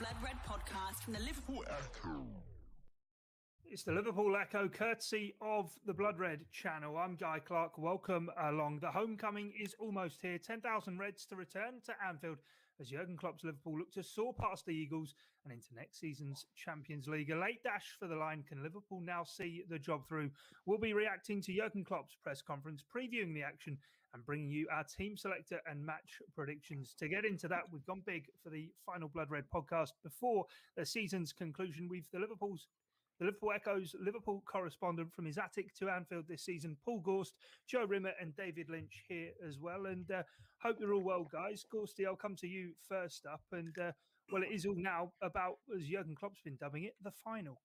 Blood Red podcast from the Liverpool Echo. It's the Liverpool Echo, courtesy of the Blood Red channel. I'm Guy Clarke. Welcome along. The homecoming is almost here. 10,000 Reds to return to Anfield as Jurgen Klopp's Liverpool look to soar past the Eagles and into next season's Champions League. A late dash for the line. Can Liverpool now see the job through? We'll be reacting to Jurgen Klopp's press conference, previewing the action and bringing you our team selector and match predictions. To get into that, we've gone big for the final Blood Red podcast. Before the season's conclusion, we've the Liverpool Echo's Liverpool correspondent from his attic to Anfield this season, Paul Gorst, Joe Rimmer and David Lynch here as well. And hope you're all well, guys. Gorsty, I'll come to you first up. And, well, it is all now about, as Jurgen Klopp's been dubbing it, the final.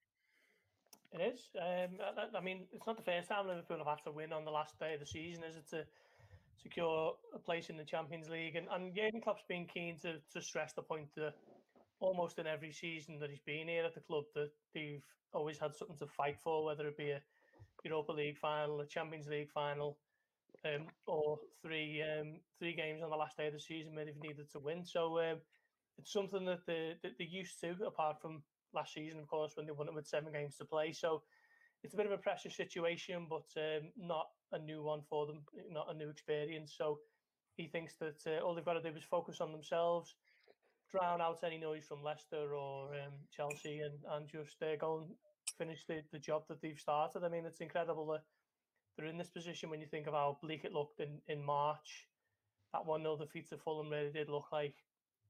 It is. I mean, it's not the first time Liverpool have had to win on the last day of the season, is it, to secure a place in the Champions League? And Jurgen Klopp's been keen to stress the point that almost in every season that he's been here at the club, that they've always had something to fight for, whether it be a Europa League final, a Champions League final, or three games on the last day of the season where they've needed to win. So it's something that they're used to, apart from last season, of course, when they won it with 7 games to play. So it's a bit of a pressure situation, but not a new one for them, not a new experience. So he thinks that all they've got to do is focus on themselves, drown out any noise from Leicester or Chelsea, and just go and finish the job that they've started. I mean, it's incredible that they're in this position when you think of how bleak it looked in March. That 1-0 defeat to Fulham really did look like,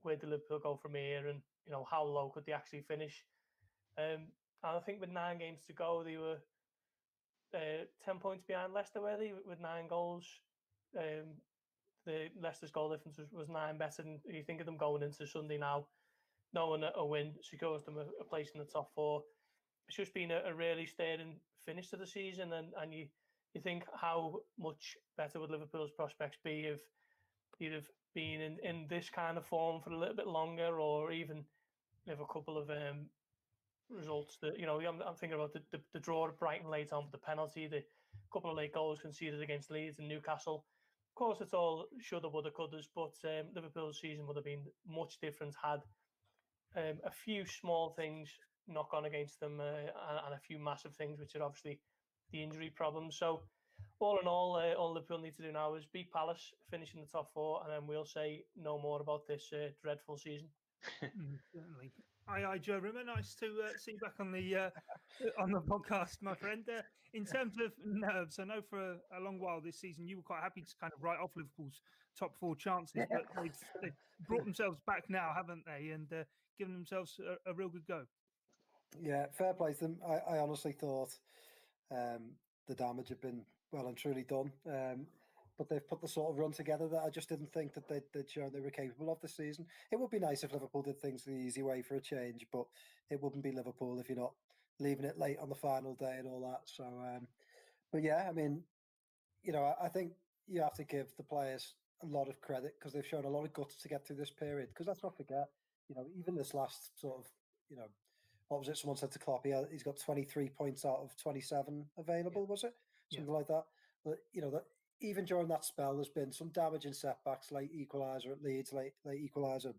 where did Liverpool go from here, and how low could they actually finish? And I think with 9 games to go, they were 10 points behind Leicester, were they, with 9 goals. The Leicester's goal difference was 9 better than you think of them going into Sunday now. Knowing that a win secures them a place in the top 4. It's just been a really stirring finish to the season, and you think how much better would Liverpool's prospects be if they'd have been in this kind of form for a little bit longer, or even if a couple of results that, I'm thinking about the draw at Brighton late on with the penalty, the couple of late goals conceded against Leeds and Newcastle. Of course, it's all shoulda, woulda, couldas, but Liverpool's season would have been much different had a few small things not gone against them and a few massive things, which are obviously the injury problems. So, all in all Liverpool need to do now is beat Palace, finish in the top 4, and then we'll say no more about this dreadful season. Certainly. Aye, Joe Rimmer. Nice to see you back on the podcast, my friend. In terms of nerves, I know for a long while this season you were quite happy to kind of write off Liverpool's top 4 chances, but they've brought themselves back now, haven't they? And given themselves a real good go. Yeah, fair play to them. I honestly thought the damage had been well and truly done. But they've put the sort of run together that I just didn't think that they'd shown they were capable of this season. It would be nice if Liverpool did things the easy way for a change, but it wouldn't be Liverpool if you're not leaving it late on the final day and all that. So, but yeah, I mean, I think you have to give the players a lot of credit because they've shown a lot of guts to get through this period. Because let's not forget, even this last sort of, what was it? Someone said to Klopp, he's got 23 points out of 27 available, was it? Something like that. But, even during that spell, there's been some damaging setbacks, late equaliser at Leeds, late equaliser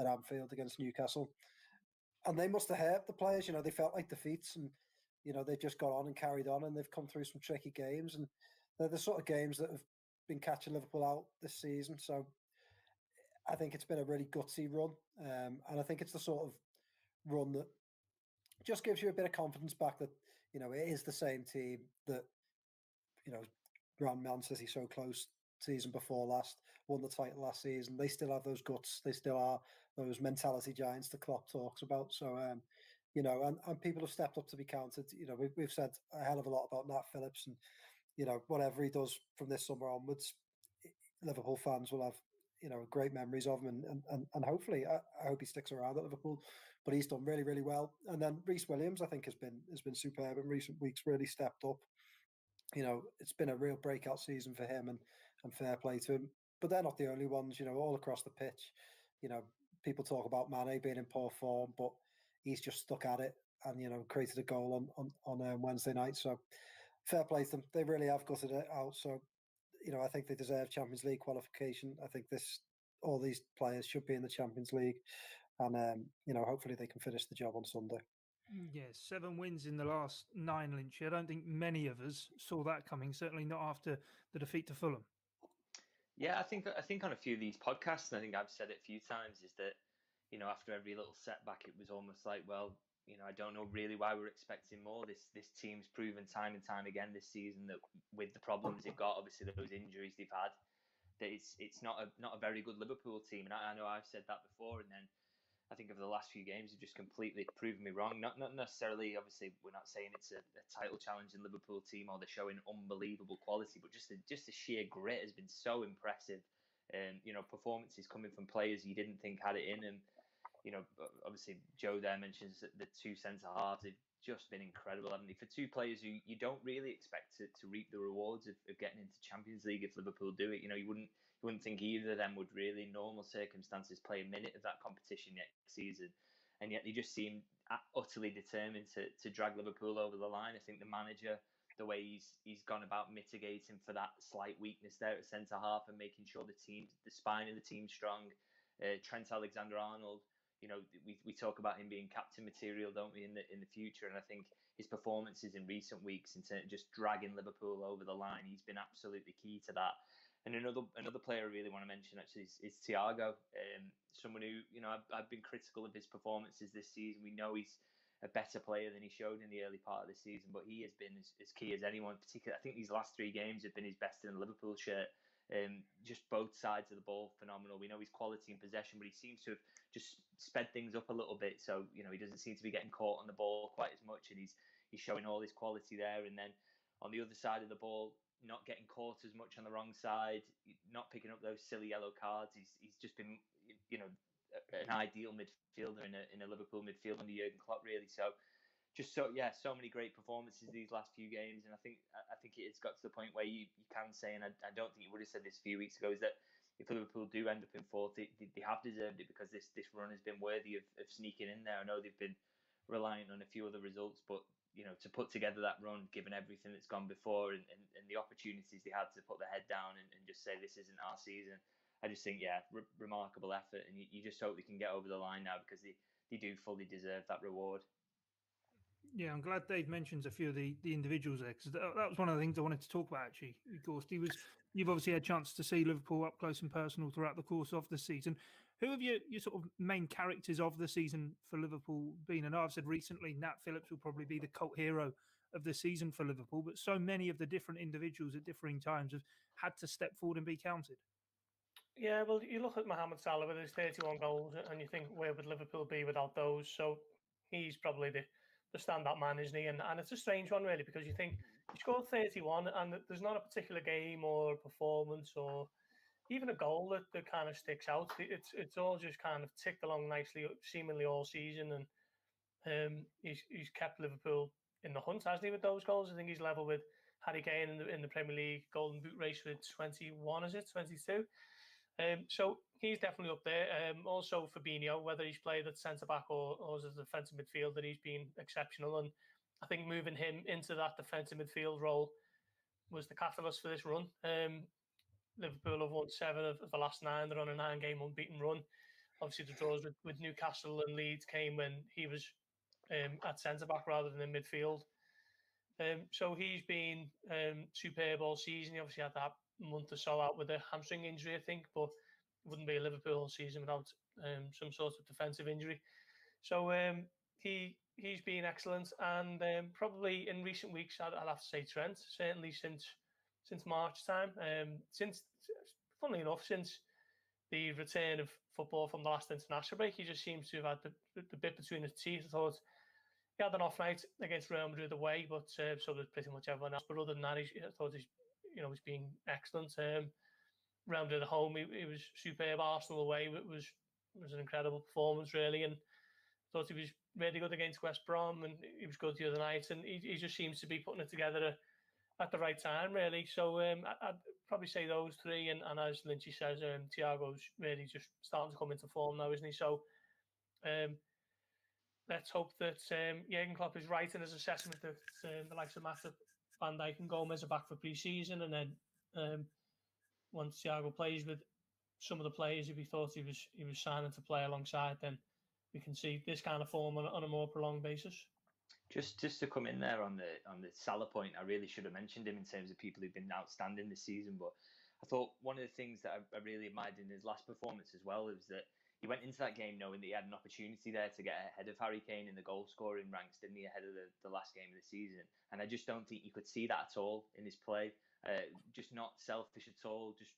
at Anfield against Newcastle. And they must have hurt the players, they felt like defeats and, they just got on and carried on and they've come through some tricky games. And they're the sort of games that have been catching Liverpool out this season. So I think it's been a really gutsy run. And I think it's the sort of run that just gives you a bit of confidence back that, it is the same team that, ran Man City so close season before last, won the title last season. They still have those guts. They still are those mentality giants that Klopp talks about. So, and people have stepped up to be counted. We've said a hell of a lot about Nat Phillips and, whatever he does from this summer onwards, Liverpool fans will have, great memories of him. And hopefully, I hope he sticks around at Liverpool. But he's done really, really well. And then Reece Williams, I think, has been superb in recent weeks, really stepped up. It's been a real breakout season for him and fair play to him. But they're not the only ones, all across the pitch. People talk about Mane being in poor form, but he's just stuck at it and, created a goal on Wednesday night. So fair play to them. They really have gutted it out. So, I think they deserve Champions League qualification. I think this all these players should be in the Champions League, and hopefully they can finish the job on Sunday. Yes, 7 wins in the last 9, Lynch. I don't think many of us saw that coming. Certainly not after the defeat to Fulham. Yeah, I think on a few of these podcasts, and I think I've said it a few times, is that after every little setback, it was almost like, well, I don't know really why we're expecting more. This team's proven time and time again this season that with the problems they've got, obviously those injuries they've had, that it's not a very good Liverpool team. And I know I've said that before, and then I think over the last few games have just completely proven me wrong. Not necessarily, obviously, we're not saying it's a title challenging Liverpool team or they're showing unbelievable quality, but just the sheer grit has been so impressive. Performances coming from players you didn't think had it in them. Obviously Joe there mentions that the two centre halves have just been incredible, haven't they? For two players who you don't really expect to reap the rewards of getting into Champions League if Liverpool do it. You wouldn't think either of them would really, in normal circumstances, play a minute of that competition next season, and yet they just seem utterly determined to drag Liverpool over the line. I think the manager, the way he's gone about mitigating for that slight weakness there at centre half and making sure the spine of the team's strong. Trent Alexander-Arnold, we talk about him being captain material, don't we, in the future? And I think his performances in recent weeks, in terms of just dragging Liverpool over the line, he's been absolutely key to that. And another player I really want to mention actually is Thiago, someone who I've been critical of his performances this season. We know he's a better player than he showed in the early part of the season, but he has been as key as anyone. Particularly, I think these last 3 games have been his best in the Liverpool shirt. Just both sides of the ball phenomenal. We know his quality in possession, but he seems to have just sped things up a little bit. So he doesn't seem to be getting caught on the ball quite as much, and he's showing all his quality there. And then on the other side of the ball, not getting caught as much on the wrong side, not picking up those silly yellow cards. He's just been an ideal midfielder in a Liverpool midfield under Jurgen Klopp, really. So just so many great performances these last few games, and I think it's got to the point where you can say, and I don't think you would have said this a few weeks ago, is that if Liverpool do end up in 4th, they have deserved it, because this run has been worthy of sneaking in there. I know they've been reliant on a few other results, but to put together that run, given everything that's gone before and the opportunities they had to put their head down and just say this isn't our season, I just think remarkable effort, and you just hope they can get over the line now, because they do fully deserve that reward. Yeah, I'm glad Dave mentions a few of the individuals there, because that was one of the things I wanted to talk about, actually. Gorst, you've obviously had a chance to see Liverpool up close and personal throughout the course of the season. Who have your sort of main characters of the season for Liverpool been? And I've said recently Nat Phillips will probably be the cult hero of the season for Liverpool, but so many of the different individuals at differing times have had to step forward and be counted. Yeah, well, you look at Mohamed Salah with his 31 goals and you think, where would Liverpool be without those? So he's probably the standout man, isn't he? And it's a strange one, really, because you think he scored 31 and there's not a particular game or performance or even a goal that kind of sticks out. It's all just kind of ticked along nicely, seemingly all season, and he's kept Liverpool in the hunt, hasn't he, with those goals? I think he's level with Harry Kane in the Premier League Golden Boot race with 21, is it 22? So he's definitely up there. Also Fabinho, whether he's played at centre back or as a defensive midfielder, he's been exceptional, and I think moving him into that defensive midfield role was the catalyst for this run. Liverpool have won 7 of the last 9. They're on a 9-game unbeaten run. Obviously, the draws with Newcastle and Leeds came when he was at centre-back rather than in midfield. So he's been superb all season. He obviously had that month or so out with a hamstring injury, I think, but it wouldn't be a Liverpool season without some sort of defensive injury. So he's been excellent, and probably in recent weeks, I'd have to say Trent, certainly since March time. Funnily enough, since the return of football from the last international break, he just seems to have had the bit between his teeth. I thought he had an off night against Real Madrid away, but so did pretty much everyone else. But other than that, I thought he's been excellent. Real Madrid at home, he was superb. Arsenal away, it was an incredible performance, really, and I thought he was really good against West Brom, and he was good the other night, and he just seems to be putting it together at the right time, really. So I'd probably say those 3, and as Lynchy says, Thiago's really just starting to come into form now, isn't he? So let's hope that Jurgen Klopp is right in his assessment that the likes of Matip, Van Dijk and Gomez are back for pre-season, and then once Thiago plays with some of the players, if he thought he was signing to play alongside, then we can see this kind of form on a more prolonged basis. Just to come in there on the Salah point, I really should have mentioned him in terms of people who've been outstanding this season. But I thought one of the things that I really admired in his last performance as well is that he went into that game knowing that he had an opportunity there to get ahead of Harry Kane in the goal scoring ranks, didn't he, ahead of the last game of the season. And I just don't think you could see that at all in his play. Just not selfish at all. Just,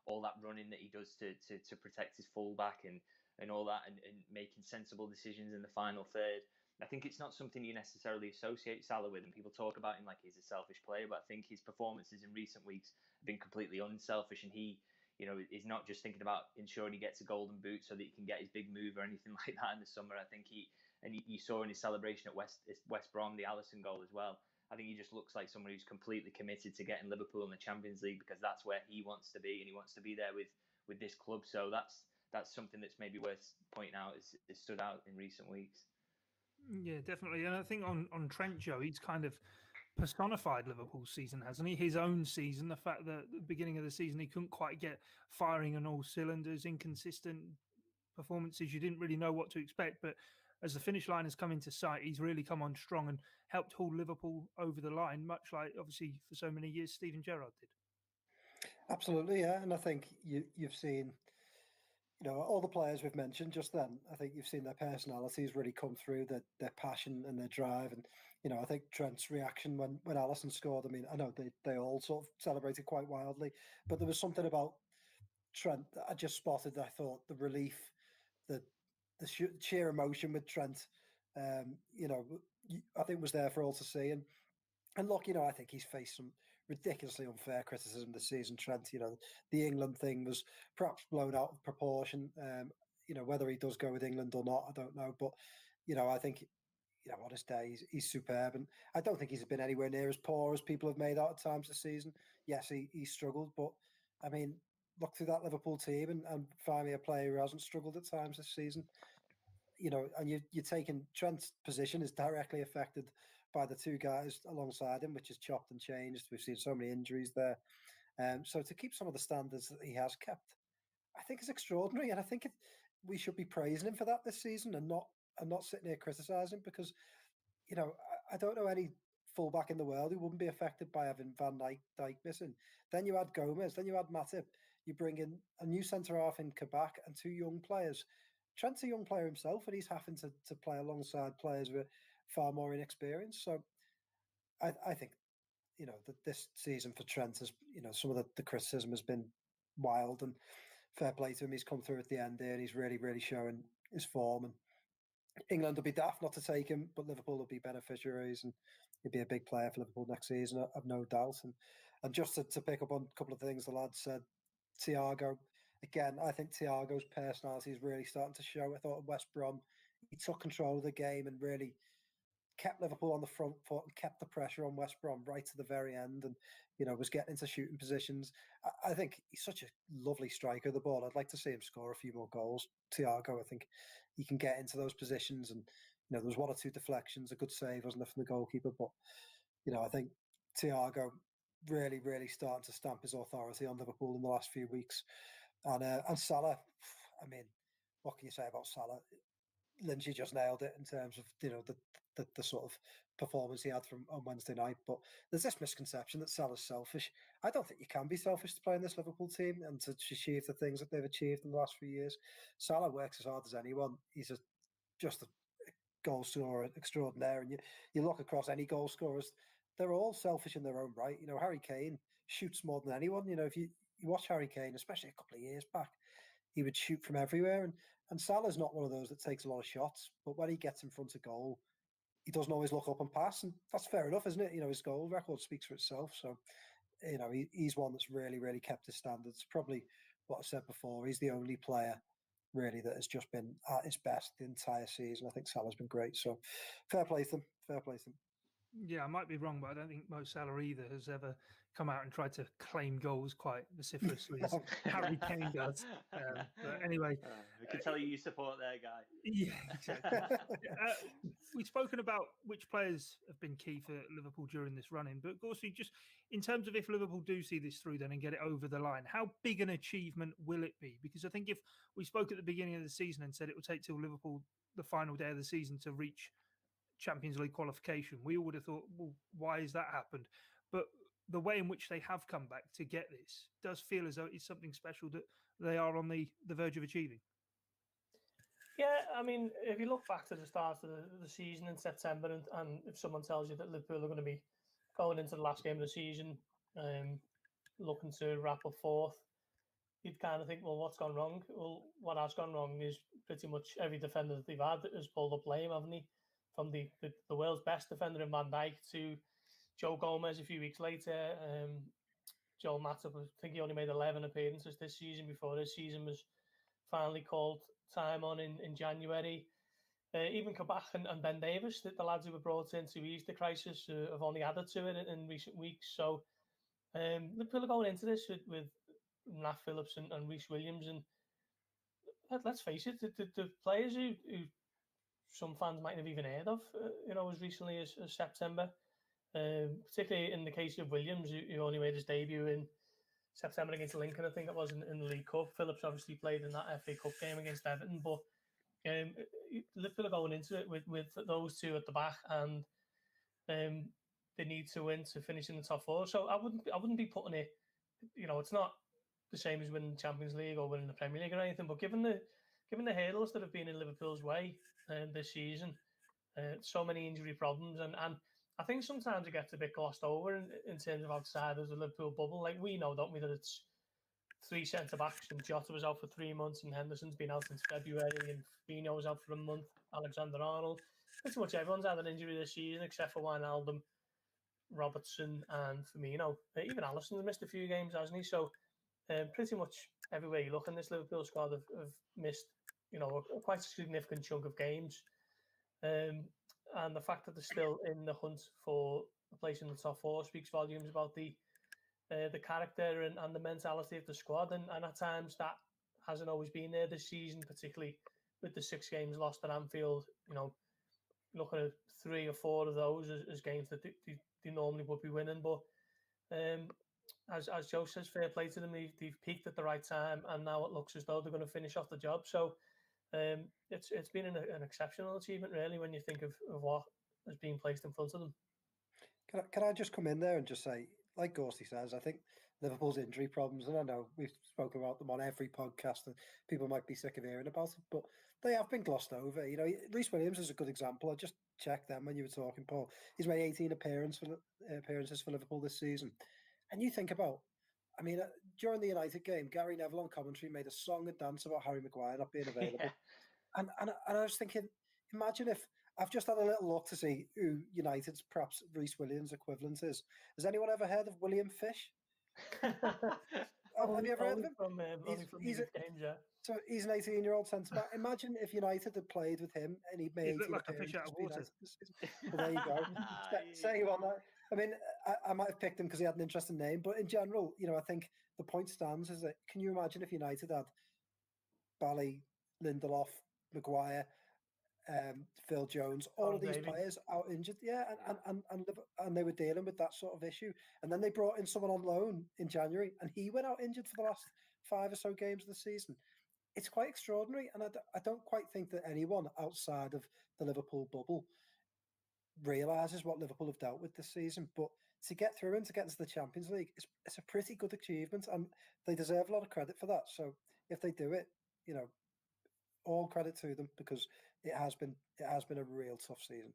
all that running that he does to protect his fullback and all that, and making sensible decisions in the final third. I think it's not something you necessarily associate Salah with, and people talk about him like he's a selfish player, but I think his performances in recent weeks have been completely unselfish, and he, is not just thinking about ensuring he gets a golden boot so that he can get his big move or anything like that in the summer. I think you saw in his celebration at West Brom, the Alisson goal as well. I think he just looks like someone who's completely committed to getting Liverpool in the Champions League, because that's where he wants to be, and he wants to be there with this club. So that's something that's maybe worth pointing out is stood out in recent weeks. Yeah, definitely. And I think on Trent, Joe, he's kind of personified Liverpool's season, hasn't he? His own season, the fact that at the beginning of the season he couldn't quite get firing on all cylinders, inconsistent performances, you didn't really know what to expect. But as the finish line has come into sight, he's really come on strong and helped haul Liverpool over the line, much like, obviously, for so many years, Steven Gerrard did. Absolutely, yeah. And I think you've seen, all the players we've mentioned just then, I think you've seen their personalities really come through, their passion and their drive. And, I think Trent's reaction when Alisson scored, I mean, I know they all sort of celebrated quite wildly, but there was something about Trent that I just spotted. I thought the relief, the sheer emotion with Trent, I think was there for all to see. And look, I think he's faced some ridiculously unfair criticism this season, Trent. The England thing was perhaps blown out of proportion. Whether he does go with England or not, I don't know. But, I think, on his day, he's superb. And I don't think he's been anywhere near as poor as people have made out at times this season. Yes, he struggled. But, I mean, look through that Liverpool team and find me a player who hasn't struggled at times this season. And you're taking Trent's position is directly affected by the two guys alongside him, which is chopped and changed. We've seen so many injuries there. So to keep some of the standards that he has kept, I think is extraordinary. And I think we should be praising him for that this season and not sitting here criticising, because, I don't know any fullback in the world who wouldn't be affected by having Van Dijk missing. Then you add Gomez, then you add Matip. You bring in a new centre-half in Kabak and two young players. Trent's a young player himself, and he's having to play alongside players with far more inexperience. So I think, that this season for Trent has, some of the criticism has been wild, and fair play to him. He's come through at the end there, and he's really, really showing his form. And England will be daft not to take him, but Liverpool will be beneficiaries, and he'll be a big player for Liverpool next season, I've no doubt. And just to pick up on a couple of things the lads said, Thiago, again, I think Thiago's personality is really starting to show. I thought at West Brom, he took control of the game and really kept Liverpool on the front foot and kept the pressure on West Brom right to the very end, and was getting into shooting positions. I think he's such a lovely striker of the ball. I'd like to see him score a few more goals. Thiago, I think he can get into those positions, and there was one or two deflections, a good save, wasn't there, from the goalkeeper? But I think Thiago really, really starting to stamp his authority on Liverpool in the last few weeks. And Salah, I mean, what can you say about Salah? Lynch just nailed it in terms of the sort of performance he had on Wednesday night. But there's this misconception that Salah's selfish. I don't think you can be selfish to play in this Liverpool team and to achieve the things that they've achieved in the last few years. Salah works as hard as anyone. He's just a goal scorer extraordinaire. And you look across any goal scorers, they're all selfish in their own right. Harry Kane shoots more than anyone. If you watch Harry Kane, especially a couple of years back, he would shoot from everywhere. And Salah's not one of those that takes a lot of shots, but when he gets in front of goal, he doesn't always look up and pass, and that's fair enough, isn't it? His goal record speaks for itself. So, he's one that's really, really kept his standards. Probably what I said before, he's the only player really that has just been at his best the entire season. I think Salah's been great. So, fair play to them. Fair play to them. Yeah, I might be wrong, but I don't think Mo Salah either has ever come out and tried to claim goals quite vociferously as Harry Kane does. But anyway, we can tell you support there, Guy. Yeah, exactly. We've spoken about which players have been key for Liverpool during this run-in, but Gorst, just in terms of if Liverpool do see this through then and get it over the line, how big an achievement will it be? Because I think if we spoke at the beginning of the season and said it would take till Liverpool the final day of the season to reach Champions League qualification, we all would have thought, well, why has that happened? But the way in which they have come back to get this does feel as though it's something special that they are on the verge of achieving. Yeah, I mean, if you look back to the start of the season in September, and if someone tells you that Liverpool are going to be going into the last game of the season, looking to wrap up fourth, you'd kind of think, well, what's gone wrong? Well, what has gone wrong is pretty much every defender that they've had has pulled up lame, haven't he? From the world's best defender in Van Dijk to Joe Gomez a few weeks later. Joel Matip, I think he only made 11 appearances this season before his season was finally called time on in January. Even Kabak and Ben Davies, the lads who were brought in to ease the crisis, have only added to it in recent weeks. So Liverpool are going into this with Nat Phillips and Reece Williams. And let's face it, the players who some fans might have even heard of, as recently as September. Particularly in the case of Williams, who only made his debut in September against Lincoln, I think it was in the League Cup. Phillips obviously played in that FA Cup game against Everton, but Liverpool are going into it with those two at the back, and they need to win to finish in the top four. So I wouldn't be putting it. It's not the same as winning the Champions League or winning the Premier League or anything, but given the hurdles that have been in Liverpool's way this season, so many injury problems, and I think sometimes it gets a bit glossed over in terms of outside of the Liverpool bubble. Like, we know, don't we, that it's three centre-backs, and Jota was out for 3 months, and Henderson's been out since February, and Fabinho was out for a month, Alexander-Arnold. Pretty much everyone's had an injury this season except for Wijnaldum, Robertson and Firmino. Even Alisson's missed a few games, hasn't he? So pretty much everywhere you look in this Liverpool squad have missed, a quite significant chunk of games. And the fact that they're still in the hunt for a place in the top four speaks volumes about the character and the mentality of the squad. And at times that hasn't always been there this season, particularly with the 6 games lost at Anfield. Looking at 3 or 4 of those as games that they normally would be winning. But as Joe says, fair play to them. They've peaked at the right time, and now it looks as though they're going to finish off the job. So it's been an exceptional achievement, really, when you think of what has been placed in front of them. Can I just come in there and just say, like Gorsty says, I think Liverpool's injury problems, and I know we've spoken about them on every podcast and people might be sick of hearing about it, but they have been glossed over. Reece Williams is a good example. I just checked them when you were talking, Paul. He's made 18 appearances for Liverpool this season. And you think about, during the United game, Gary Neville on commentary made a song and dance about Harry Maguire not being available. Yeah. And I was thinking, imagine if I've just had a little look to see who United's perhaps Reece Williams equivalent is. Has anyone ever heard of William Fish? Have you ever heard of him? So he's an 18-year-old centre-back. Imagine if United had played with him and he'd made 18 like a fish out of water. Well, there you go. Say you on that. I might have picked him because he had an interesting name, but in general, I think the point stands is that, can you imagine if United had Bally, Lindelof, Maguire, Phil Jones, all of these players out injured, and they were dealing with that sort of issue, and then they brought in someone on loan in January, and he went out injured for the last 5 or so games of the season. It's quite extraordinary, and I don't quite think that anyone outside of the Liverpool bubble realises what Liverpool have dealt with this season. But to get through and to get into the Champions League, it's a pretty good achievement, and they deserve a lot of credit for that. So if they do it, all credit to them, because it has been a real tough season.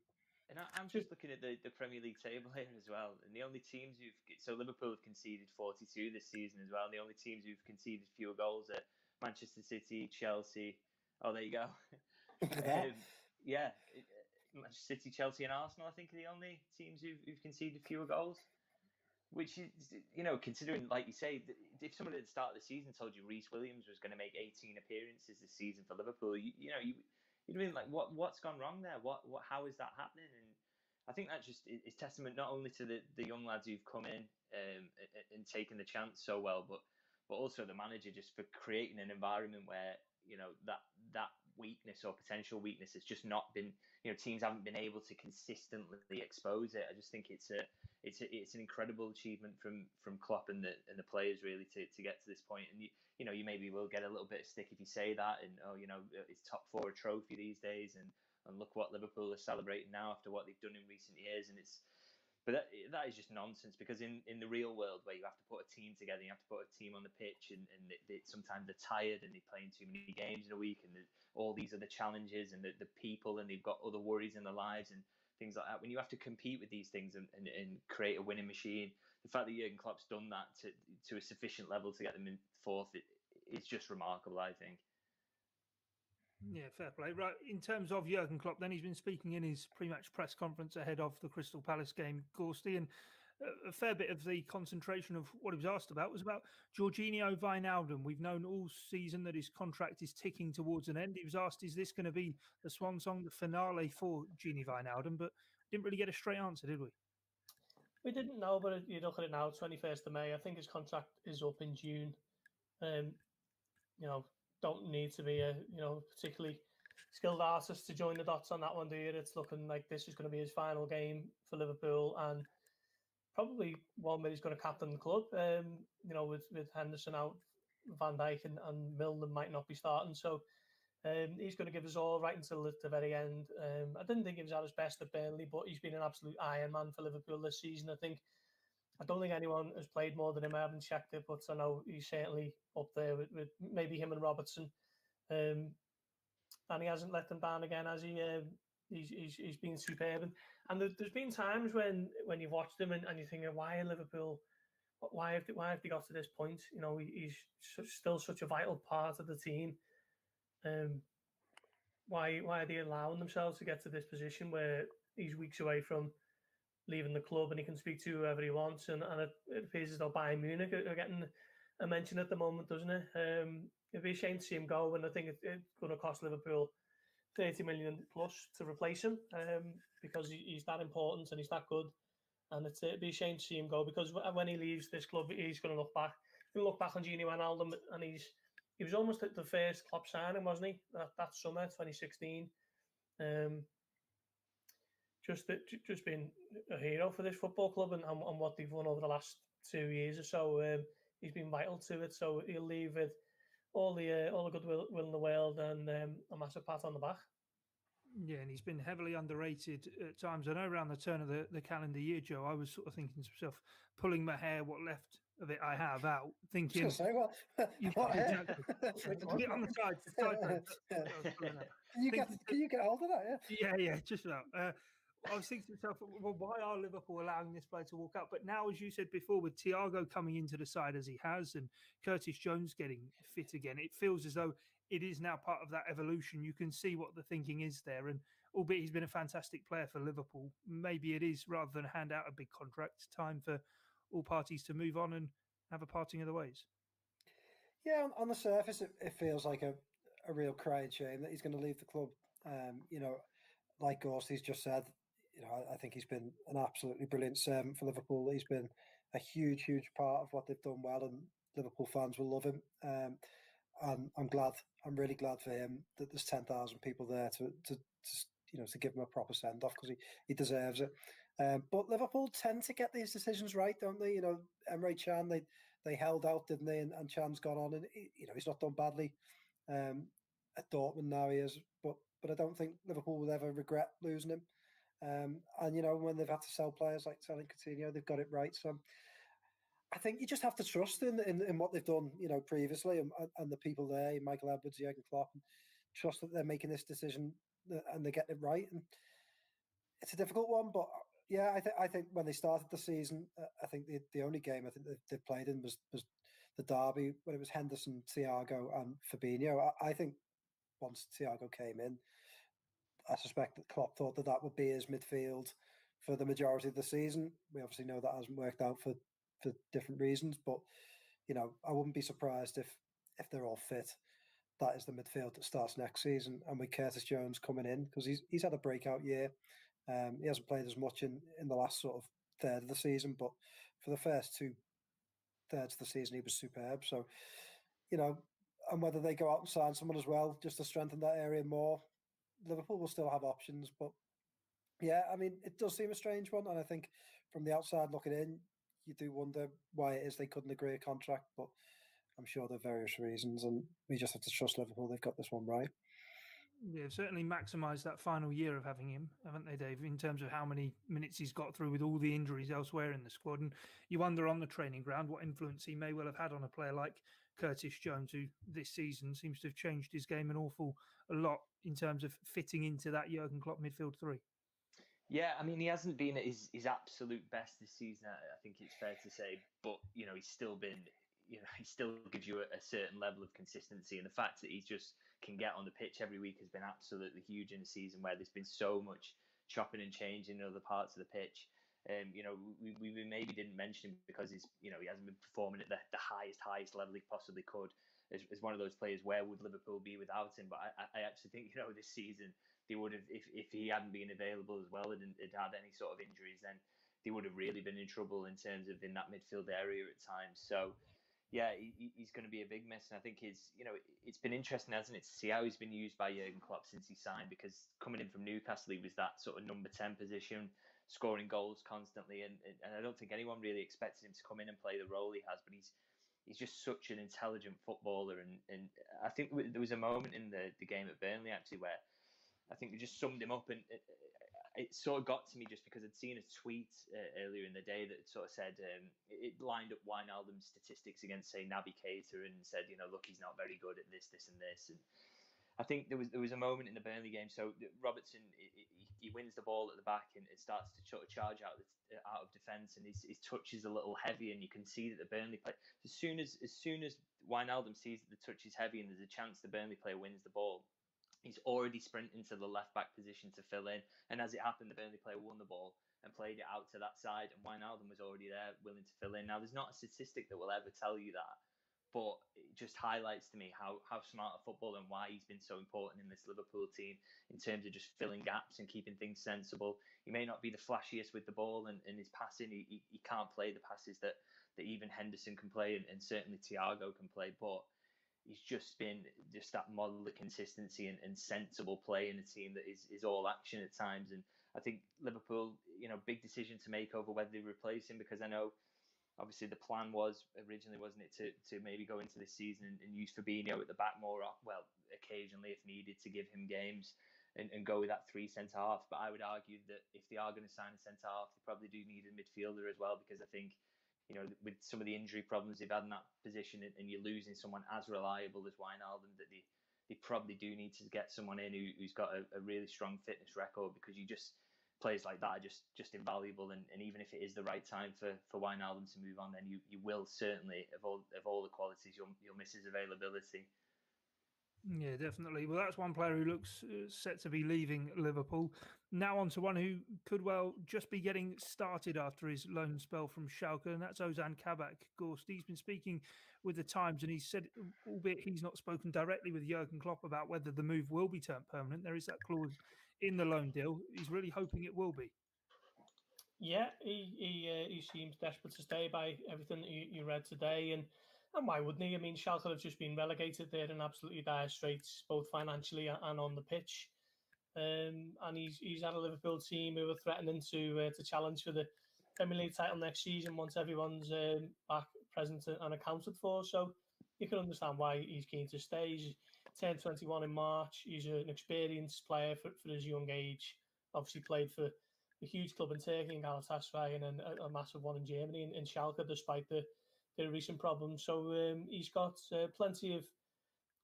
And I'm just looking at the Premier League table here as well, and the only teams so Liverpool have conceded 42 this season as well, and the only teams who've conceded fewer goals are Manchester City, Chelsea. Oh, there you go. Manchester City, Chelsea, and Arsenal, I think, are the only teams who've conceded fewer goals. Which is, considering, like you say, if someone at the start of the season told you Reece Williams was going to make 18 appearances this season for Liverpool, you'd been like, what's gone wrong there? How is that happening? And I think that just is testament not only to the young lads who've come in and taken the chance so well, but also the manager just for creating an environment where that weakness or potential weakness has just not been, teams haven't been able to consistently expose it. I just think it's an incredible achievement from Klopp and the players really to get to this point. And you maybe will get a little bit of stick if you say that, and it's top 4 a trophy these days, and look what Liverpool are celebrating now after what they've done in recent years. And but that is just nonsense, because in the real world, where you have to put a team together, you have to put a team on the pitch, and sometimes they're tired and they're playing too many games in a week, and all these other challenges, and the people, and they've got other worries in their lives and things like that. When you have to compete with these things and create a winning machine, the fact that Jurgen Klopp's done that to a sufficient level to get them in fourth, it's just remarkable, I think. Yeah, fair play. Right, in terms of Jurgen Klopp, then he's been speaking in his pre-match press conference ahead of the Crystal Palace game, Gorsty, and a fair bit of the concentration of what he was asked about was about Jorginho Wijnaldum. We've known all season that his contract is ticking towards an end. He was asked, is this going to be the swan song, the finale for Gini Wijnaldum? But didn't really get a straight answer, did we? We didn't know, but you look at it now, 21st of May. I think his contract is up in June. Don't need to be a particularly skilled artist to join the dots on that one, do you? It's looking like this is going to be his final game for Liverpool, and probably one where he's going to captain the club. With Henderson out, Van Dijk and Milner might not be starting, so he's going to give us all right until the very end. I didn't think he was at his best at Burnley, but he's been an absolute Iron Man for Liverpool this season. I don't think anyone has played more than him. I haven't checked it, but I know he's certainly up there with maybe him and Robertson. And he hasn't let them down again, has he? He's been superb. And there's been times when you've watched him and you're thinking, why are Liverpool? Why have they got to this point? He's still such a vital part of the team. Why are they allowing themselves to get to this position where he's weeks away from leaving the club and he can speak to whoever he wants? And it appears as though Bayern Munich are getting a mention at the moment, doesn't it? It'd be a shame to see him go, and I think it's going to cost Liverpool 30 million plus to replace him, because he's that important and he's that good. And it'd be a shame to see him go, because when he leaves this club, he's going to look back. He's going to look back on Gini Wijnaldum, and he was almost at the first Klopp signing, wasn't he? That summer, 2016. Just been a hero for this football club and what they've won over the last 2 years or so. He's been vital to it, so he'll leave with all the goodwill in the world and a massive pat on the back. Yeah, and he's been heavily underrated at times. I know around the turn of the calendar year, Joe, I was sort of thinking to myself, pulling my hair, what left of it I have out, thinking... I was going to say, what hair? Exactly. On the side. Can you get hold of that? Yeah, just about. I was thinking to myself, well, why are Liverpool allowing this player to walk out? But now, as you said before, with Thiago coming into the side as he has and Curtis Jones getting fit again, it feels as though it is now part of that evolution. You can see what the thinking is there. And albeit he's been a fantastic player for Liverpool, maybe it is, rather than hand out a big contract, time for all parties to move on and have a parting of the ways. Yeah, on the surface, it feels like a real crying shame that he's going to leave the club. Like Gorst, he's just said, I think he's been an absolutely brilliant servant for Liverpool. He's been a huge, huge part of what they've done well, and Liverpool fans will love him. And I'm really glad for him that there's 10,000 people there to give him a proper send off, because he deserves it. But Liverpool tend to get these decisions right, don't they? Emre Can, they held out, didn't they? And Chan's gone on, and he's not done badly at Dortmund now. He is, but I don't think Liverpool will ever regret losing him. And when they've had to sell players like selling Coutinho, they've got it right. So I think you just have to trust in what they've done, previously, and the people there, Michael Edwards, Jurgen Klopp, and trust that they're making this decision and they're getting it right. And it's a difficult one, but yeah, I think when they started the season, I think the only game I think they played in was the derby, when it was Henderson, Thiago, and Fabinho. I think once Thiago came in, I suspect that Klopp thought that would be his midfield for the majority of the season. We obviously know that hasn't worked out for different reasons, but I wouldn't be surprised if they're all fit, that is the midfield that starts next season, and with Curtis Jones coming in, because he's had a breakout year. He hasn't played as much in the last sort of third of the season, but for the first 2/3 of the season, he was superb. So, and whether they go out and sign someone as well, just to strengthen that area more, Liverpool will still have options. But yeah, I mean, it does seem a strange one. And I think from the outside looking in, you do wonder why it is they couldn't agree a contract. But I'm sure there are various reasons. And we just have to trust Liverpool. They've got this one right. Yeah, certainly maximised that final year of having him, haven't they, Dave, in terms of how many minutes he's got through with all the injuries elsewhere in the squad. And you wonder on the training ground what influence he may well have had on a player like Curtis Jones, who this season seems to have changed his game an awful lot in terms of fitting into that Jurgen Klopp midfield three. Yeah, I mean, he hasn't been at his absolute best this season, I think it's fair to say. But, he's still been, he still gives you a certain level of consistency. And the fact that he just can get on the pitch every week has been absolutely huge in a season where there's been so much chopping and changing in other parts of the pitch. We maybe didn't mention him because he hasn't been performing at the highest level he possibly could as one of those players. Where would Liverpool be without him? But I actually think, this season they would have, if he hadn't been available as well and had any sort of injuries, then they would have really been in trouble in terms of in that midfield area at times. So yeah, he's going to be a big miss. And I think it's been interesting, hasn't it, to see how he's been used by Jurgen Klopp since he signed, because coming in from Newcastle, he was that sort of number 10 position, scoring goals constantly. And I don't think anyone really expected him to come in and play the role he has, but he's just such an intelligent footballer. And I think there was a moment in the game at Burnley, actually, where I think we just summed him up, and it sort of got to me just because I'd seen a tweet earlier in the day that sort of said it lined up Wijnaldum's statistics against, say, Naby Keita, and said, look, he's not very good at this, and this. And I think there was a moment in the Burnley game. So Robertson, he wins the ball at the back and it starts to sort of charge out of defence, and his touch is a little heavy, and you can see that the Burnley player, as soon as Wijnaldum sees that the touch is heavy and there's a chance the Burnley player wins the ball, he's already sprinting to the left back position to fill in. And as it happened, the Burnley player won the ball and played it out to that side, and Wijnaldum was already there willing to fill in. Now, there's not a statistic that will ever tell you that, but it just highlights to me how smart a footballer and why he's been so important in this Liverpool team in terms of just filling gaps and keeping things sensible. He may not be the flashiest with the ball and his passing. He can't play the passes that even Henderson can play, and certainly Thiago can play, but he's just been that model of consistency and sensible play in a team that is all action at times. And I think Liverpool, big decision to make over whether they replace him, because I know obviously the plan was originally, wasn't it, to maybe go into this season and use Fabinho at the back more, well, occasionally if needed, to give him games and go with that 3 centre half. But I would argue that if they are going to sign a centre half, they probably do need a midfielder as well, because I think, with some of the injury problems they've had in that position, and you're losing someone as reliable as Wijnaldum, that they probably do need to get someone in who's got a really strong fitness record, because players like that are just invaluable. And even if it is the right time for Wijnaldum to move on, then you will certainly, of all the qualities, you'll miss his availability. Yeah, definitely. Well, that's one player who looks set to be leaving Liverpool. Now on to one who could well just be getting started after his loan spell from Schalke, and that's Ozan Kabak. Gorst, he's been speaking with the Times, and he said, albeit he's not spoken directly with Jurgen Klopp about whether the move will be turned permanent, there is that clause in the loan deal. He's really hoping it will be. Yeah, he seems desperate to stay by everything that you read today, and why wouldn't he? I mean, Schalke have just been relegated. They're in absolutely dire straits, both financially and on the pitch. And he's at a Liverpool team who are threatening to challenge for the Premier League title next season once everyone's back, present and accounted for. So you can understand why he's keen to stay. He's turned 21 in March. He's an experienced player for his young age. Obviously played for a huge club in Turkey, in Galatasaray, and then a massive one in Germany, in Schalke, despite the recent problems. So he's got plenty of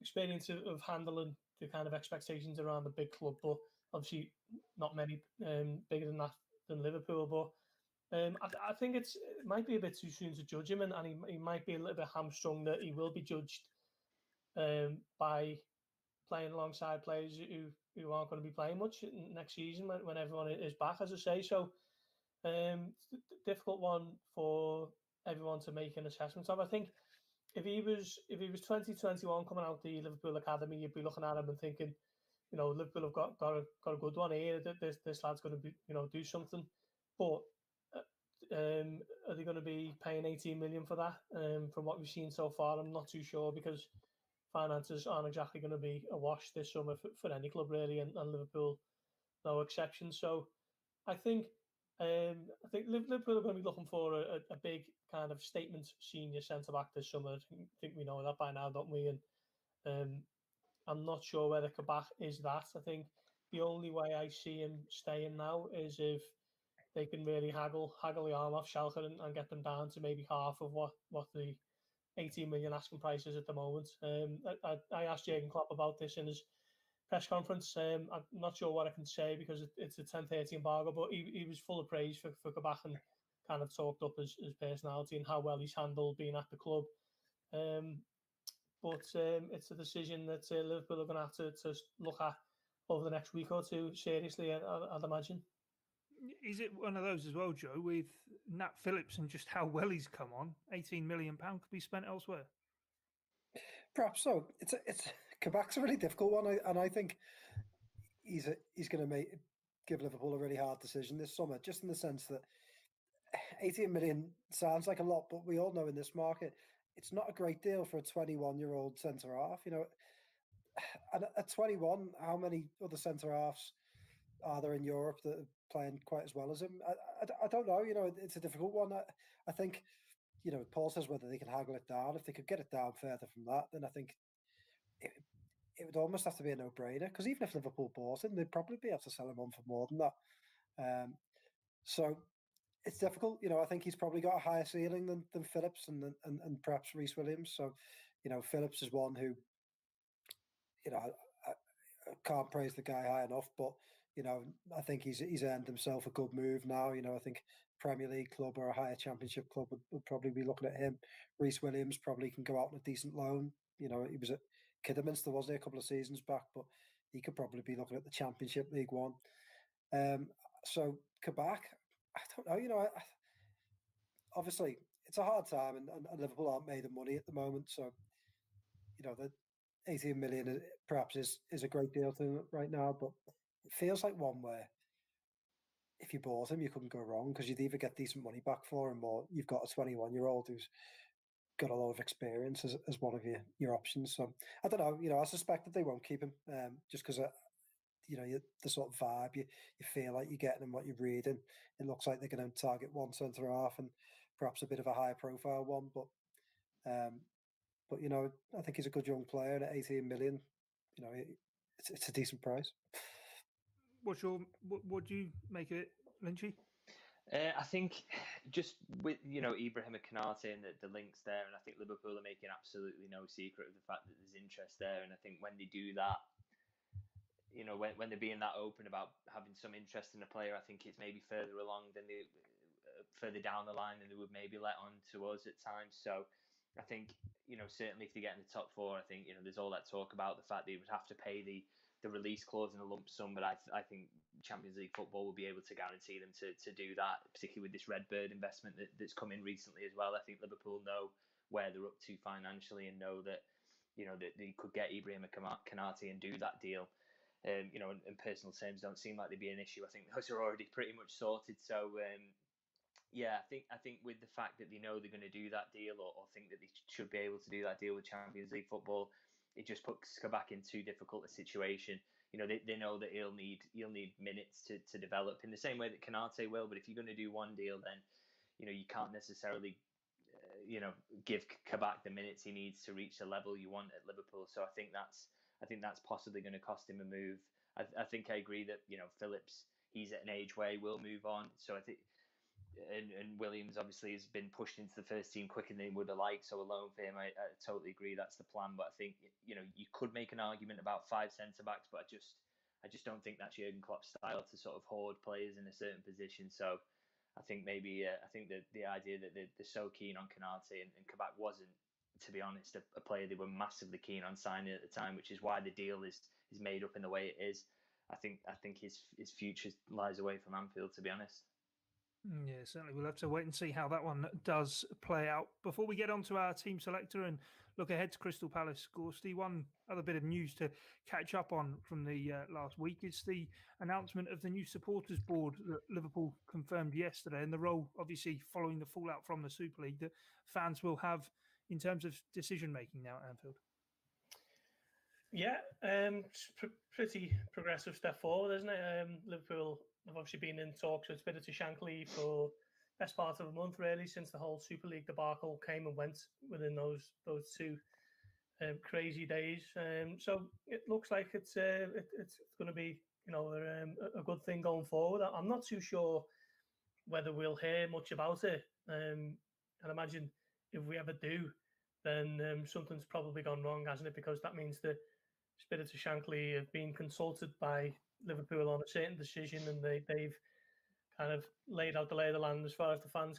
experience of handling the kind of expectations around the big club, but obviously not many bigger than that than Liverpool. But I think it might be a bit too soon to judge him, and he might be a little bit hamstrung that he will be judged by playing alongside players who aren't going to be playing much next season when everyone is back, as I say. So difficult one for everyone to make an assessment of. I think if he was 2021 coming out the Liverpool academy, you'd be looking at him and thinking, Liverpool have got a good one here. This lad's going to be, do something. But are they going to be paying 18 million for that? From what we've seen so far, I'm not too sure, because finances aren't exactly going to be a wash this summer for any club really, and Liverpool no exception. So I think Liverpool are going to be looking for a big kind of statement senior centre back this summer. I think we know that by now, don't we? And I'm not sure whether Kabak is that. I think the only way I see him staying now is if they can really haggle the arm off Schalke and get them down to maybe half of what the 18 million asking price is at the moment. I asked Jurgen Klopp about this in his press conference. I'm not sure what I can say because it's a 10:30 embargo, but he was full of praise for Kabak and kind of talked up his personality and how well he's handled being at the club. But it's a decision that Liverpool are going to have to look at over the next week or two seriously, I'd imagine. Is it one of those as well, Joe, with Nat Phillips and just how well he's come on? £18 million could be spent elsewhere. Perhaps so. It's Kabak's a really difficult one, and I think he's going to give Liverpool a really hard decision this summer, just in the sense that 18 million sounds like a lot, but we all know in this market it's not a great deal for a 21-year-old centre half. And at 21, how many other centre halves are there in Europe that are playing quite as well as him? I don't know. It's a difficult one. I think, Paul says whether they can haggle it down. If they could get it down further from that, then I think it would almost have to be a no-brainer, because even if Liverpool bought him, they'd probably be able to sell him on for more than that. So it's difficult. I think he's probably got a higher ceiling than Phillips and perhaps Reece Williams. So, Phillips is one who, I can't praise the guy high enough, but I think he's earned himself a good move now. I think Premier League club or a higher Championship club would probably be looking at him. Reece Williams probably can go out on a decent loan. He was at Kidderminster, wasn't he, a couple of seasons back, but he could probably be looking at the Championship League One. So Kabak, I don't know. Obviously, it's a hard time, and Liverpool aren't made of money at the moment. So, the 18 million perhaps is a great deal to them right now, but it feels like one where if you bought him, you couldn't go wrong, because you'd either get decent money back for him, or you've got a 21-year-old who's got a lot of experience as one of your options. So I don't know. I suspect that they won't keep him, just because the sort of vibe you feel like you're getting and what you're reading. It looks like they're going to target one centre half and perhaps a bit of a higher profile one, but I think he's a good young player, and at 18 million, it's a decent price. What do you make of it, Lynchy? I think just with Ibrahima Konate and the links there, and I think Liverpool are making absolutely no secret of the fact that there's interest there, and I think when they do that, when they're being that open about having some interest in a player, I think it's maybe further along than further down the line than they would maybe let on to us at times. So I think certainly if they get in the top four, I think there's all that talk about the fact that you would have to pay the release clause in a lump sum, but I think Champions League football will be able to guarantee them to do that, particularly with this Redbird investment that's come in recently as well. I think Liverpool know where they're up to financially and know that that they could get Ibrahima Konate and do that deal. In personal terms, don't seem like they'd be an issue. I think those are already pretty much sorted. So yeah, I think with the fact that they know they're going to do that deal, or think that they should be able to do that deal with Champions League football, it just puts Kabak in too difficult a situation. They know that he'll need minutes to develop in the same way that Konate will. But if you're going to do one deal, then you can't necessarily give Kabak the minutes he needs to reach the level you want at Liverpool. So I think that's possibly going to cost him a move. I think I agree that Phillips, he's at an age where he will move on. So I think. And Williams obviously has been pushed into the first team quicker than he would have liked, so a loan for him, I totally agree that's the plan. But I think you could make an argument about 5 centre backs, but I just don't think that's Jurgen Klopp's style to sort of hoard players in a certain position. So I think maybe I think that the idea that they're so keen on Konate and Kabak wasn't, to be honest, a player they were massively keen on signing at the time, which is why the deal is made up in the way it is. I think his future lies away from Anfield, to be honest. Yeah, certainly. We'll have to wait and see how that one does play out. Before we get on to our team selector and look ahead to Crystal Palace, Gorsty, one other bit of news to catch up on from the last week is the announcement of the new supporters board that Liverpool confirmed yesterday, and the role, obviously, following the fallout from the Super League, that fans will have in terms of decision making now at Anfield. Yeah, pretty progressive step forward, isn't it? Liverpool have obviously been in talks with Spirit of Shankly for best part of a month, really, since the whole Super League debacle came and went within those 2 crazy days. So it looks like it's going to be a good thing going forward. I'm not too sure whether we'll hear much about it. And I imagine if we ever do, then something's probably gone wrong, hasn't it? Because that means that Spirit of Shankly have been consulted by Liverpool on a certain decision, and they've kind of laid out the lay of the land as far as the fans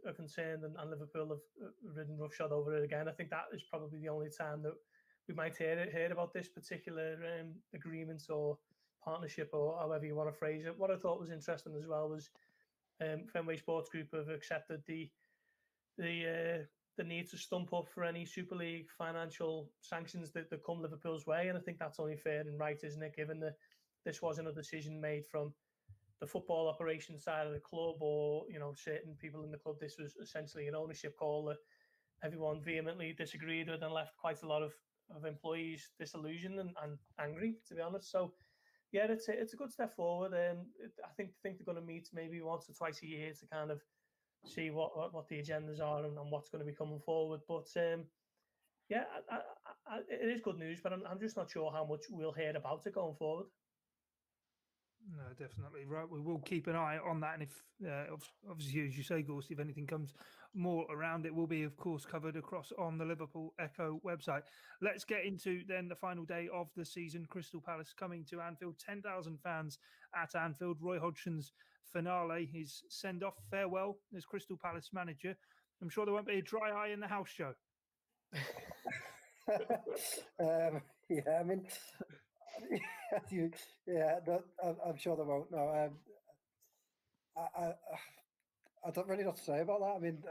are concerned, and Liverpool have ridden roughshod over it again. I think that is probably the only time that we might hear about this particular agreement or partnership, or however you want to phrase it. What I thought was interesting as well was Fenway Sports Group have accepted the need to stump up for any Super League financial sanctions that come Liverpool's way. And I think that's only fair and right, isn't it, given that this wasn't a decision made from the football operation side of the club or, certain people in the club. This was essentially an ownership call that everyone vehemently disagreed with and left quite a lot of employees disillusioned and angry, to be honest. So, yeah, it's a good step forward. I think they're going to meet maybe once or twice a year to kind of see what the agendas are and what's going to be coming forward. But yeah, it is good news, but I'm just not sure how much we'll hear about it going forward. No, definitely right. We will keep an eye on that, and if obviously, as you say, Gorst, if anything comes more around, it will be, of course, covered across on the Liverpool Echo website. Let's get into then the final day of the season. Crystal Palace coming to Anfield, 10,000 fans at Anfield. Roy Hodgson's finale, his send-off farewell as Crystal Palace manager. I'm sure there won't be a dry eye in the house show. Yeah, I mean. I'm sure there won't. No, I don't really know what to say about that. I mean,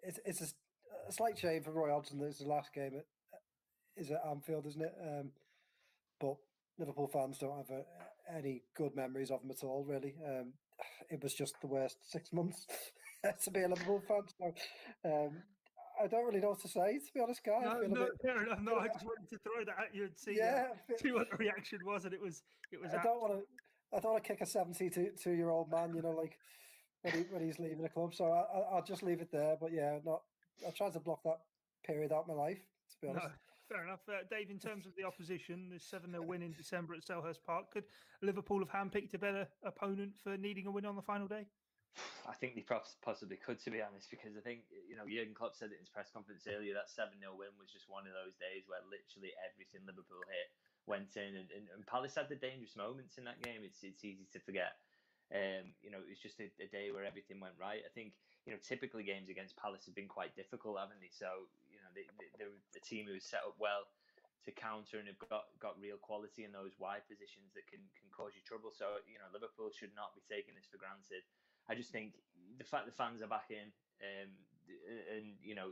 it's a slight shame for Roy Hodgson that it's the last game is at Anfield, isn't it? But Liverpool fans don't have any good memories of him at all, really. It was just the worst 6 months to be a Liverpool fan. So I don't really know what to say, to be honest, Guy. Fair enough. No, I just wanted to throw that at you and see what the reaction was, and it was. I don't want to kick a 72-year-old man, like when he's leaving the club. So I'll just leave it there. But yeah, I'll try to block that period out of my life, to be honest. No, fair enough, Dave. In terms of the opposition, the 7-0 win in December at Selhurst Park, could Liverpool have handpicked a better opponent for needing a win on the final day? I think they possibly could, to be honest, because I think, Jurgen Klopp said it in his press conference earlier, that 7-0 win was just one of those days where literally everything Liverpool hit went in, and Palace had the dangerous moments in that game. It's easy to forget. It was just a day where everything went right. I think, typically games against Palace have been quite difficult, haven't they? So, they're a team who's set up well to counter and have got real quality in those wide positions that can cause you trouble. So, Liverpool should not be taking this for granted. I just think the fact the fans are back in, and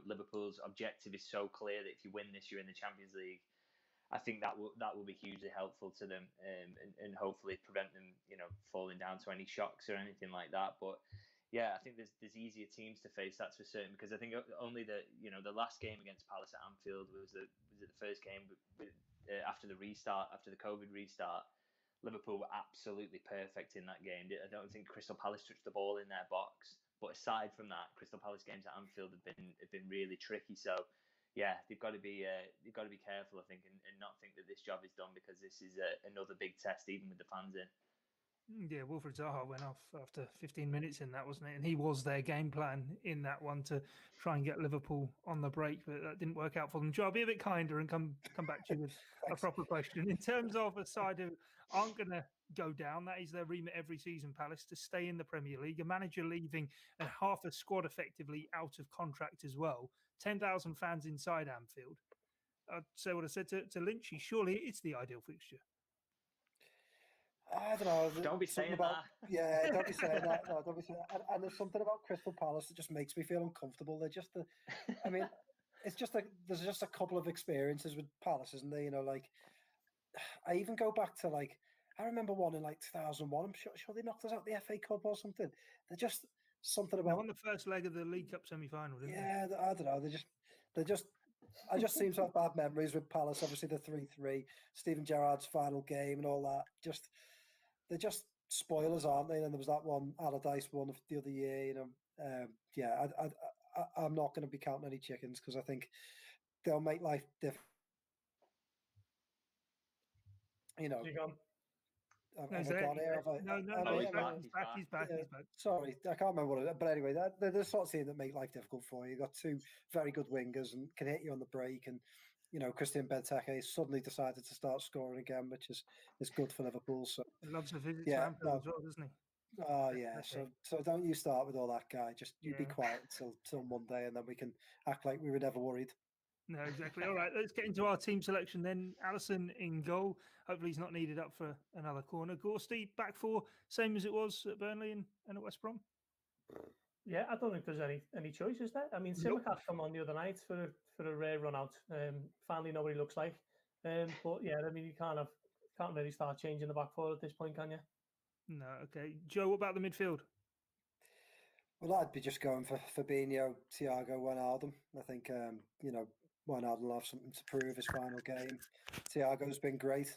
Liverpool's objective is so clear that if you win this, you're in the Champions League. I think that will be hugely helpful to them, and hopefully prevent them, falling down to any shocks or anything like that. But yeah, I think there's easier teams to face, that's for certain. Because I think only the last game against Palace at Anfield was the first game after the COVID restart. Liverpool were absolutely perfect in that game. I don't think Crystal Palace touched the ball in their box. But aside from that, Crystal Palace games at Anfield have been really tricky. So, yeah, they've got to be careful, I think, and not think that this job is done, because this is another big test, even with the fans in. Yeah, Wilfred Zaha went off after 15 minutes in that, wasn't it? And he was their game plan in that one to try and get Liverpool on the break, but that didn't work out for them. Joe, I'll be a bit kinder and come back to you with a proper question. In terms of a side who aren't going to go down, that is their remit every season, Palace, to stay in the Premier League. A manager leaving and half a squad effectively out of contract as well. 10,000 fans inside Anfield. I'd say what I said to Lynch. Surely it's the ideal fixture. I don't know. Don't be saying about, that. Yeah, don't be saying that. No, don't be saying that. And there's something about Crystal Palace that just makes me feel uncomfortable. They're just, I mean, it's just there's just a couple of experiences with Palace, isn't there? You know, like I even go back to I remember one in 2001. I'm sure they knocked us out the FA Cup or something. They're just something about. They won the first leg of the League Cup semi-final, didn't they? I don't know. I just seem to have bad memories with Palace. Obviously, the 3-3, Steven Gerrard's final game, and all that. They're just spoilers, aren't they? And there was that one Allardyce one of the other year. You know, I'm not going to be counting any chickens because I think they'll make life different. You know. He's back. He's back. Sorry, I can't remember what it is. But anyway, they're the sort of team that make life difficult for you. You've got two very good wingers and can hit you on the break. And, you know, Christian Benteke suddenly decided to start scoring again, which is good for Liverpool. So he loves to visit Anfield as well, doesn't he? Oh, yeah. So don't you start with all that, guy. Just you be quiet till Monday, and then we can act like we were never worried. No, exactly. All right, let's get into our team selection then. Alisson in goal. Hopefully he's not needed up for another corner. Gorsty, back four, same as it was at Burnley and at West Brom? Yeah, I don't think there's any choice, is there? I mean, Simicast come on the other night for a rare run out. Finally know what he looks like. But yeah, I mean, you can't really start changing the back four at this point, can you? No, okay. Joe, what about the midfield? Well, I'd be just going for Fabinho, Thiago, Wijnaldum. I think, you know, Wijnaldum will have something to prove his final game. Thiago's been great,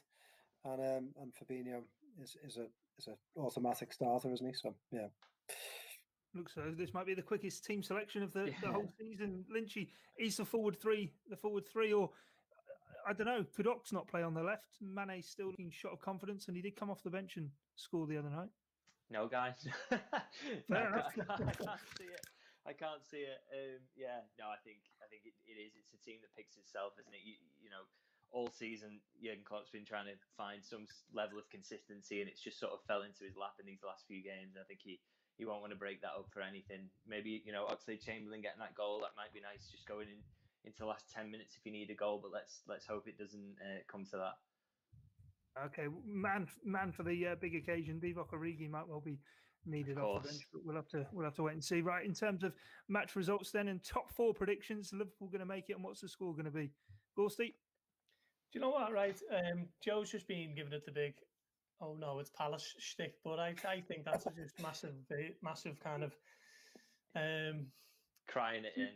and Fabinho is an automatic starter, isn't he? So yeah, looks so. This might be the quickest team selection of the whole season. Lynchy is the forward three, or I don't know. Could Ox not play on the left? Mane's still looking shot of confidence, and he did come off the bench and score the other night. No, guys. Fair enough. I can't see it. I think it is. It's a team that picks itself, isn't it? You know, all season Jurgen Klopp's been trying to find some level of consistency, and it's just sort of fell into his lap in these last few games. I think he won't want to break that up for anything. Maybe, you know, Oxlade-Chamberlain getting that goal, that might be nice. Just going into the last 10 minutes if you need a goal, but let's hope it doesn't come to that. Okay, man for the big occasion. Divock Origi might well be needed off the bench, but we'll have to wait and see. Right, in terms of match results, then, and top four predictions, Liverpool going to make it, and what's the score going to be? Gorsty? Do you know what? Right, Joe's just been giving it the big, oh no, it's Palace shtick, but I think that's just massive kind of crying it in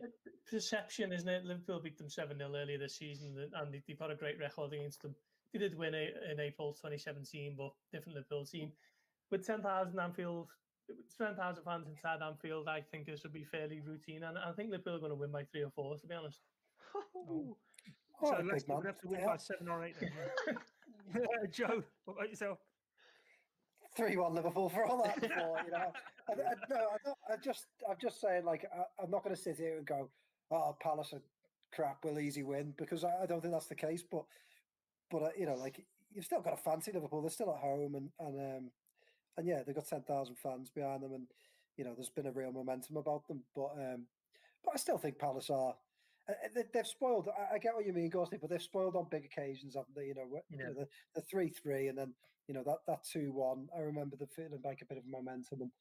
perception, isn't it? Liverpool beat them 7-0 earlier this season, and they've got a great record against them. They did win in April 2017, but different Liverpool team. With 10,000 fans inside Anfield, I think this would be fairly routine, and I think Liverpool are going to win by 3 or 4, to be honest. So Leicester would have to win by 7 or 8. Then, Joe, what about yourself? 3-1 Liverpool for all that. You know, I'm just saying, like, I'm not going to sit here and go, "Oh, Palace are crap, we'll easy win," because I don't think that's the case. But you know, like, you've still got to fancy Liverpool. They're still at home, and yeah, they've got 10,000 fans behind them, and you know, there's been a real momentum about them. But I still think Palace are. They've spoiled. I get what you mean, Gorsty, but they've spoiled on big occasions, haven't they? You know, the 3-3, and then you know that 2-1. I remember them feeling like a bit of momentum, and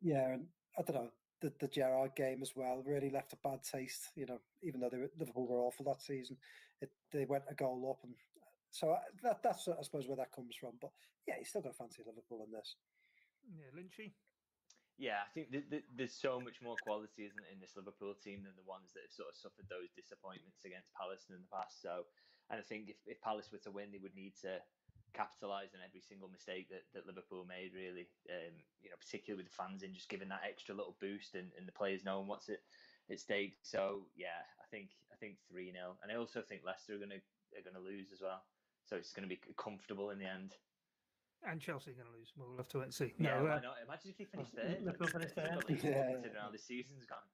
and I don't know, the Gerrard game as well really left a bad taste. You know, even though Liverpool were awful that season, they went a goal up, and so that's I suppose where that comes from. But yeah, you still got to fancy Liverpool in this. Yeah, Lynchy. Yeah, I think there's so much more quality, isn't it, in this Liverpool team than the ones that have sort of suffered those disappointments against Palace in the past. So, and I think if Palace were to win, they would need to capitalise on every single mistake that Liverpool made, really. You know, particularly with the fans in, just giving that extra little boost and the players knowing what's at stake. So, yeah, I think 3-0. And I also think Leicester are going to lose as well. So it's going to be comfortable in the end. And Chelsea are going to lose. We'll have to wait and see. Yeah, why not? Imagine if they finish third. Liverpool finish third. Considering how the season's gone.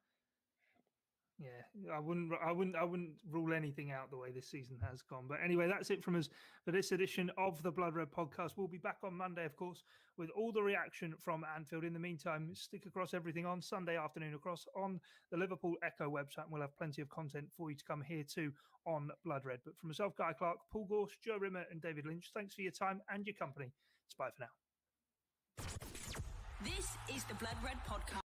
Yeah, I wouldn't rule anything out the way this season has gone. But anyway, that's it from us for this edition of the Blood Red podcast. We'll be back on Monday, of course, with all the reaction from Anfield. In the meantime, stick across everything on Sunday afternoon across on the Liverpool Echo website, and we'll have plenty of content for you to come here too on Blood Red. But from myself, Guy Clarke, Paul Gorst, Joe Rimmer, and David Lynch, thanks for your time and your company. It's bye for now. This is the Blood Red podcast.